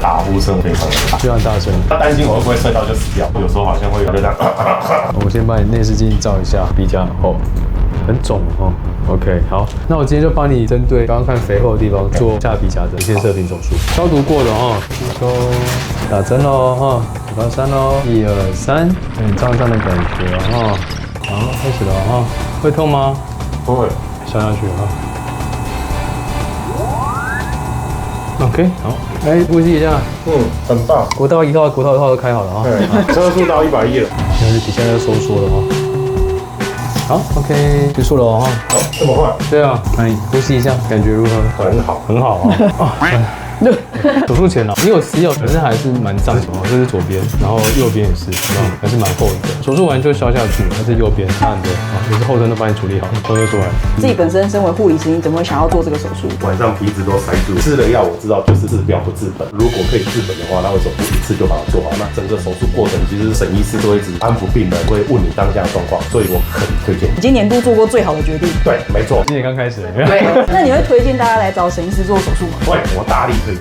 打呼声非常的大，非常大声。他担心我会不会睡到就死掉，有时候好像会就这样。我先把你内视镜照一下，鼻甲很厚，很肿哦。OK， 好，那我今天就帮你针对刚刚看肥厚的地方做下鼻甲的一些射频手术，消毒过的哦。吸收，打针喽哈，数到3喽，1、2、3，有点胀胀的感觉哈。好，开始了哈，会痛吗？不会，消下去哈。OK， 好，来呼吸一下。很棒。国道1号、国道2号都开好了哈。对，车速到110了。现在是底下在收缩了哈。好 ，OK， 结束了哈。好，这么快？对啊，那你呼吸一下，感觉如何？很好，很好啊。手术前呢，你有吃药，可是还是蛮胀的哦。这是左边，然后右边也是，还是蛮厚的。手术完就消下去，但是右边差很多啊，也是后端都帮你处理好，头就出来。自己本身身为护理师，你怎么会想要做这个手术？晚上鼻子都塞住，吃了药我知道就是治标不治本。如果可以治本的话，那为什么不一次就把它做好？那整个手术过程其实沈医师都会一直安抚病人，会问你当下的状况，所以我很推荐。你今年度做过最好的决定。对，没错。今年刚开始。对，那你会推荐大家来找沈医师做手术吗？对，我大力推荐。